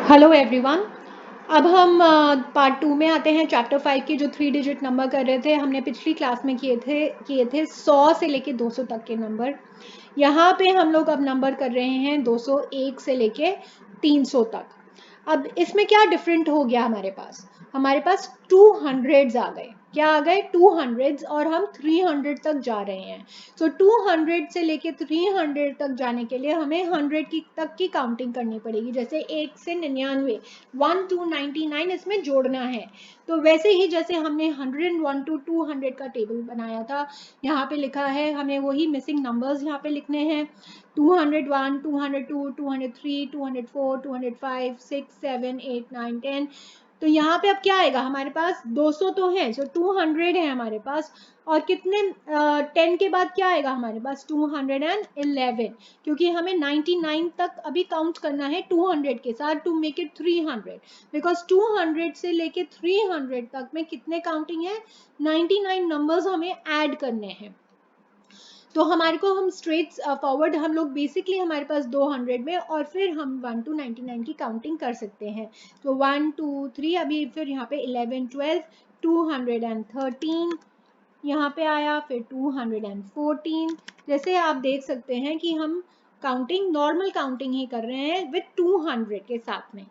Hello everyone. अब हम part 2 में आते हैं। चैप्टर 5 की जो 3 डिजिट नंबर कर रहे थे, हमने पिछली क्लास में किए थे 100 से लेके 200 तक के नंबर। यहाँ पे हम लोग अब नंबर कर रहे हैं 201 से लेके 300 तक। अब इसमें क्या डिफरेंट हो गया, हमारे पास 200s आ गए। क्या आ गए? 200s, और हम 300 तक जा रहे हैं। तो 200 से लेके 300 तक जाने के लिए हमें 100 तक की काउंटिंग करनी पड़ेगी। जैसे 1 से 99, 1 to 99 इसमें जोड़ना है। तो वैसे ही जैसे हमने 101 to 200 का टेबल बनाया था, यहाँ पे लिखा है, हमें वही मिसिंग नंबर्स यहाँ पे लिखने हैं। 201, 202, 203, 204, 205, 6, 7, 8, 9, 10। तो यहाँ पे अब क्या आएगा? हमारे पास 200 तो है, जो 200 है हमारे पास। और कितने 10 के बाद क्या आएगा हमारे पास? 211, क्योंकि हमें 99 तक अभी काउंट करना है 200 के साथ टू मेक इट 300। बिकॉज 200 से लेके 300 तक में कितने काउंटिंग है? 99 नंबर्स हमें ऐड करने हैं। तो हमारे को हम स्ट्रेट फॉरवर्ड हम लोग बेसिकली हमारे पास 200 में, और फिर हम 1 to 99 की काउंटिंग कर सकते हैं। तो 1 2 3, अभी फिर यहाँ पे 11 12, 213 यहाँ पे आया, फिर 214। जैसे आप देख सकते हैं कि हम काउंटिंग नॉर्मल काउंटिंग ही कर रहे हैं विथ 200 के साथ में।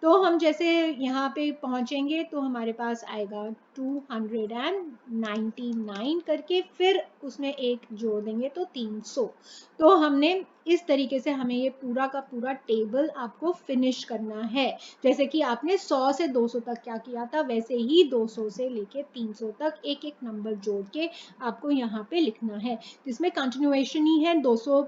तो हम जैसे यहाँ पे पहुंचेंगे तो हमारे पास आएगा 299 करके, फिर उसमें एक जोड़ देंगे तो 300। तो हमने इस तरीके से हमें ये पूरा का पूरा टेबल आपको फिनिश करना है। जैसे कि आपने 100 से 200 तक क्या किया था, वैसे ही 200 से लेके 300 तक एक एक नंबर जोड़ के आपको यहाँ पे लिखना है, जिसमें कंटिन्यूएशन ही है। 200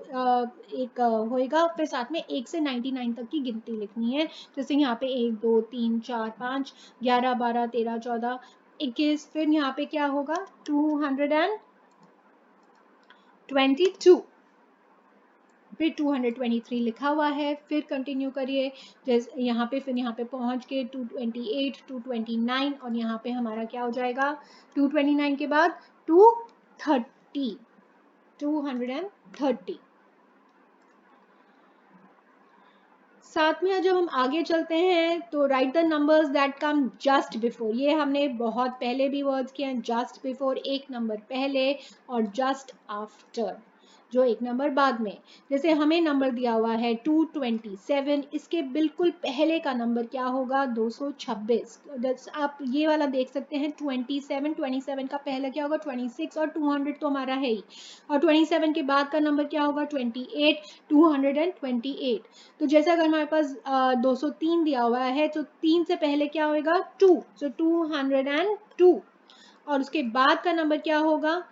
एक होएगा, फिर साथ में 1 से 99 तक की गिनती लिखनी है। जैसे यहाँ पे 1 2 3 4 5 11 12 13 14 21। फिर यहाँ पे क्या होगा? 222, फिर 223 लिखा हुआ है। फिर कंटिन्यू करिए, जैसे यहाँ पे, फिर यहाँ पे पहुँच के 228, 229, और यहाँ पे हमारा क्या हो जाएगा? 229 के बाद 230, 230। साथ में जब हम आगे चलते हैं तो right the numbers that come just before. ये हमने बहुत पहले भी वर्ड्स किए हैं। जस्ट बिफोर एक नंबर पहले, और जस्ट आफ्टर जो एक नंबर बाद में। जैसे हमें नंबर दिया हुआ है 227, इसके बिल्कुल पहले का नंबर क्या होगा? 226। आप ये वाला देख सकते हैं 27 का पहले क्या होगा? 26, और 200 तो हमारा है ही। और 27 के बाद का नंबर क्या होगा? 28, 228। तो जैसे अगर हमारे पास 203 दिया हुआ है, तो 3 से पहले क्या होगा? 2, सो 202। और उसके बाद का नंबर क्या होगा?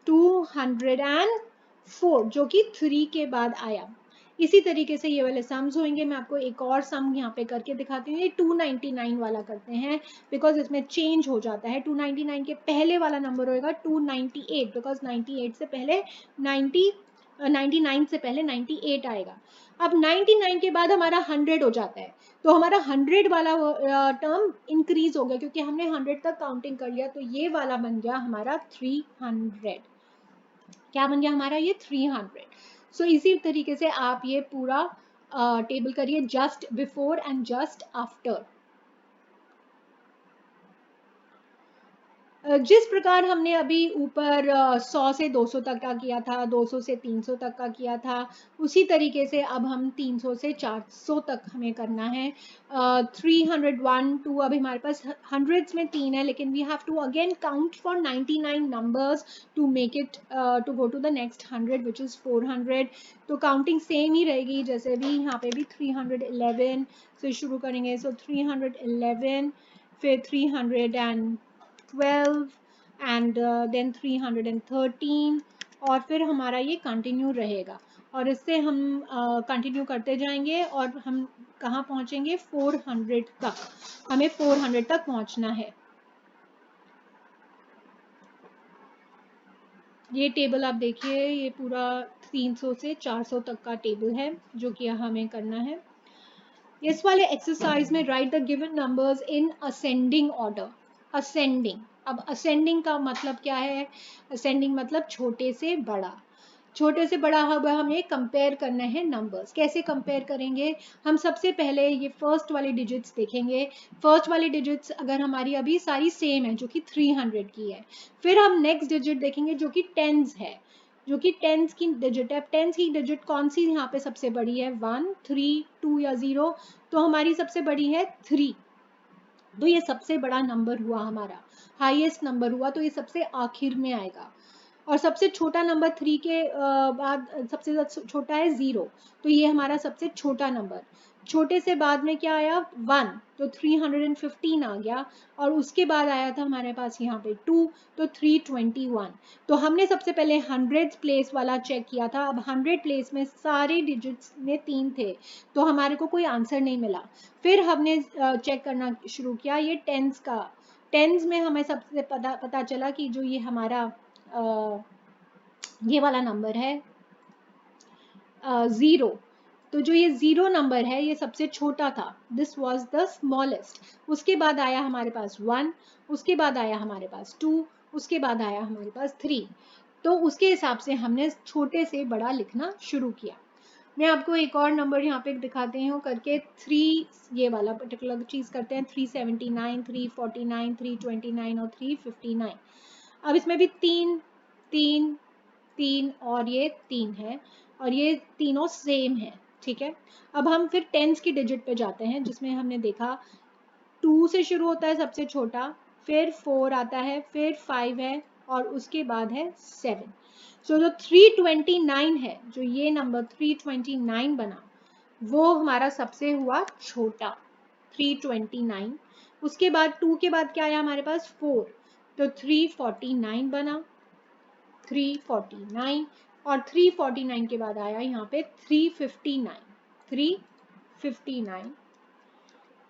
204, जो कि 3 के बाद आया। इसी तरीके से ये वाले सम्स होंगे। मैं आपको एक और सम यहाँ पे करके दिखाती हूँ। ये 299 वाला करते हैं, बिकॉज इसमें चेंज हो जाता है। 299 के पहले वाला नंबर होगा 298, बिकॉज 98 से पहले 99 से पहले 98 आएगा। अब 99 के बाद हमारा 100 हो जाता है, तो हमारा 100 वाला टर्म इंक्रीज हो गया, क्योंकि हमने 100 तक काउंटिंग कर लिया। तो ये वाला बन गया हमारा 300। क्या बन गया हमारा? ये 300। सो इसी तरीके से आप ये पूरा टेबल करिए, just before and just after. जिस प्रकार हमने अभी ऊपर 100 से 200 तक का किया था, 200 से 300 तक का किया था, उसी तरीके से अब हम 300 से 400 तक हमें करना है। 301 2, अभी हमारे पास हंड्रेड्स में 3 है, लेकिन we have to again count for 99 numbers to make it to go to the next 100 which is 400। तो काउंटिंग सेम ही रहेगी, जैसे भी यहाँ पे भी 311 से शुरू करेंगे। सो 311, फिर 312, एंड देन 313, और फिर हमारा ये कंटिन्यू रहेगा। और इससे हम कंटिन्यू करते जाएंगे, और हम कहाँ पहुंचेंगे? 400 तक। हमें 400 तक पहुंचना है। ये टेबल आप देखिए, ये पूरा 300 से 400 तक का टेबल है, जो कि हमें करना है। इस वाले एक्सरसाइज में right the given numbers in ascending order. Ascending, अब असेंडिंग का मतलब क्या है? असेंडिंग मतलब छोटे से बड़ा। छोटे से बड़ा अब हमें कंपेयर करना है नंबर्स। कैसे कंपेयर करेंगे? हम सबसे पहले ये फर्स्ट वाली डिजिट्स देखेंगे। फर्स्ट वाली डिजिट्स अगर हमारी अभी सारी सेम है, जो कि 300 की है, फिर हम नेक्स्ट डिजिट देखेंगे जो कि टेंस है, जो कि टेंस की डिजिट है। टेंस की डिजिट कौन सी यहाँ पे सबसे बड़ी है? 1, 3, 2 या 0? तो हमारी सबसे बड़ी है 3। तो ये सबसे बड़ा नंबर हुआ हमारा, हाईएस्ट नंबर हुआ, तो ये सबसे आखिर में आएगा। और सबसे छोटा नंबर 3 के बाद सबसे छोटा है 0, तो ये हमारा सबसे छोटा नंबर। छोटे से बाद में क्या आया? 1, तो 315 आ गया। और उसके बाद आया था हमारे पास यहाँ पे 2, तो 321। तो हमने सबसे पहले 100 प्लेस वाला चेक किया था। अब 100 प्लेस में सारे डिजिट्स में 3 थे, तो हमारे को कोई आंसर नहीं मिला। फिर हमने चेक करना शुरू किया ये टेंस का। टेंस में हमें सबसे पता चला कि जो ये हमारा ये वाला नंबर है 0, तो जो ये 0 नंबर है ये सबसे छोटा था, दिस वॉज द स्मॉलेस्ट। उसके बाद आया हमारे पास 1, उसके बाद आया हमारे पास 2, उसके बाद आया हमारे पास 3। तो उसके हिसाब से हमने छोटे से बड़ा लिखना शुरू किया। मैं आपको एक और नंबर यहाँ पे दिखाते हूँ करके। 3 ये वाला पर्टिकुलर चीज़ करते हैं। 379, 349, 329 और 359। अब इसमें भी 3, 3, 3 और ये 3 है, और ये तीनों सेम है, ठीक है। अब हम फिर टेंस की डिजिट पे जाते हैं, जिसमें हमने देखा 2 से शुरू होता है सबसे छोटा, फिर 4 आता है, फिर 5 है, और उसके बाद है 7। सो जो 329 है, जो ये नंबर 329 बना, वो हमारा सबसे हुआ छोटा, 329। उसके बाद 2 के बाद क्या आया हमारे पास? 4, तो 349 बना, 349। और 349 के बाद आया यहाँ पे 359, 359।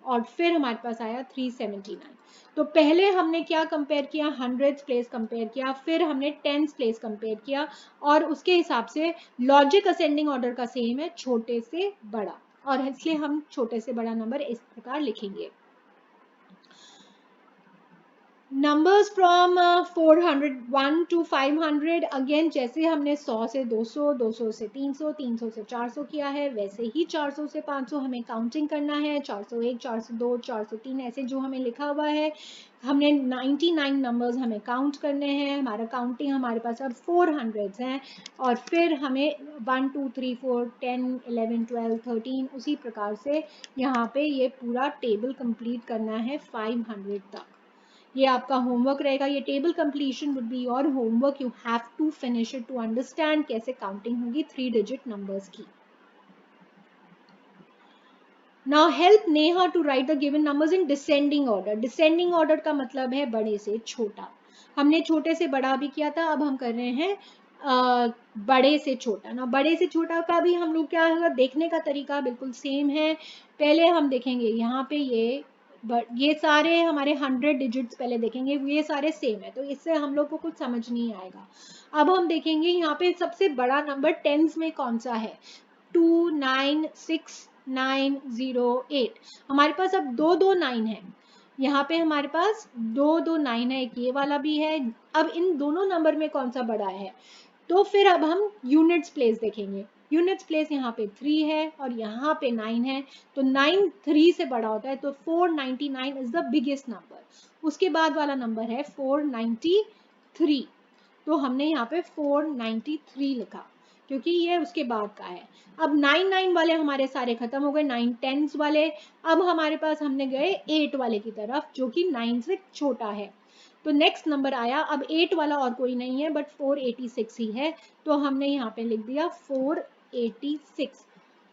और फिर हमारे पास आया 379। तो पहले हमने क्या कंपेयर किया? 100 प्लेस कंपेयर किया, फिर हमने 10 प्लेस कंपेयर किया, और उसके हिसाब से लॉजिक असेंडिंग ऑर्डर का सेम है, छोटे से बड़ा, और इसलिए हम छोटे से बड़ा नंबर इस प्रकार लिखेंगे। नंबर्स फ्रॉम 401 टू 500, अगेन जैसे हमने 100 से 200, 200 से 300, 300 से 400 किया है, वैसे ही 400 से 500 हमें काउंटिंग करना है। 401, 402, 403 ऐसे जो हमें लिखा हुआ है, हमने 99 नंबर्स हमें काउंट करने हैं। हमारा काउंटिंग हमारे पास अब 400 हैं, और फिर हमें 1, 2, 3, 4, 10, 11, 12, 13 उसी प्रकार से यहाँ पे ये पूरा टेबल कंप्लीट करना है 500 तक। ये आपका होमवर्क रहेगा। ये table completion would be your homework. You have to finish it to understand कैसे काउंटिंग होगी 3 डिजिट नंबर्स की। Now help Neha to write the given numbers in descending order. Descending order का मतलब है बड़े से छोटा। हमने छोटे से बड़ा भी किया था, अब हम कर रहे हैं बड़े से छोटा। ना बड़े से छोटा का भी हम लोग क्या होगा, देखने का तरीका बिल्कुल सेम है। पहले हम देखेंगे यहाँ पे ये सारे हमारे 100 डिजिट्स पहले देखेंगे, ये सारे सेम है, तो इससे हम लोग को कुछ समझ नहीं आएगा। अब हम देखेंगे यहाँ पे सबसे बड़ा नंबर टेंस में कौन सा है। 296,908। हमारे पास अब 229 है, यहाँ पे हमारे पास 229 है, एक ये वाला भी है। अब इन दोनों नंबर में कौन सा बड़ा है, तो फिर अब हम यूनिट्स प्लेस देखेंगे। यूनिट्स प्लेस यहाँ पे 3 है और यहाँ पे 9 है, तो 9 3 से बड़ा होता है, तो 499 इज द बिगेस्ट नंबर। उसके बाद वाला नंबर है 493, तो हमने यहाँ पे 493 लिखा, क्योंकि ये उसके बाद का है। अब 9 वाले हमारे सारे खत्म हो गए, 9 10 वाले। अब हमारे पास हमने गए 8 वाले की तरफ, जो कि 9 से छोटा है। तो नेक्स्ट नंबर आया, अब 8 वाला और कोई नहीं है बट 486 ही है, तो हमने यहाँ पे लिख दिया 486।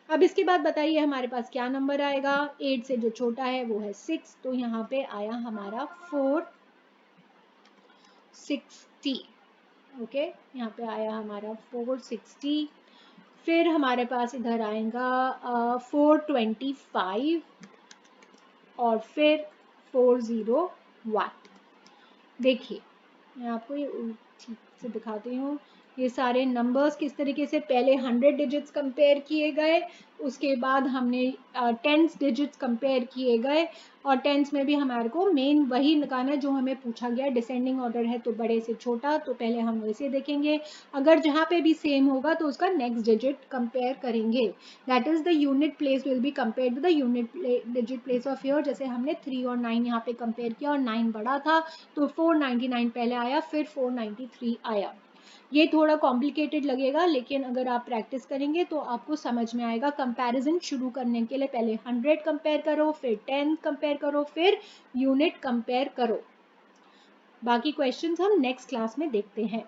अब इसके बाद बताइए हमारे पास क्या नंबर आएगा। 8 से जो छोटा है वो है 6, तो यहाँ पे आया हमारा 460। ओके, यहाँ पे आया हमारा 460। फिर हमारे पास इधर आएगा 425 और फिर 401। देखिए मैं आपको ये ठीक से दिखाती हूँ। ये सारे नंबर्स किस तरीके से पहले 100 डिजिट्स कंपेयर किए गए, उसके बाद हमने 10 डिजिट्स कंपेयर किए गए, और टेंस में भी हमारे को मेन वही निकालना है जो हमें पूछा गया। डिसेंडिंग ऑर्डर है तो बड़े से छोटा, तो पहले हम वैसे देखेंगे, अगर जहाँ पे भी सेम होगा तो उसका नेक्स्ट डिजिट कंपेयर करेंगे। That is the unit place will be compare to the unit digit place of year. जैसे हमने 3 और 9 यहाँ पे कंपेयर किया, और 9 बड़ा था तो 499 पहले आया, फिर 493 आया। ये थोड़ा कॉम्प्लिकेटेड लगेगा, लेकिन अगर आप प्रैक्टिस करेंगे तो आपको समझ में आएगा। कंपैरिजन शुरू करने के लिए पहले 100 कंपेयर करो, फिर 10 कंपेयर करो, फिर यूनिट कंपेयर करो। बाकी क्वेश्चंस हम नेक्स्ट क्लास में देखते हैं।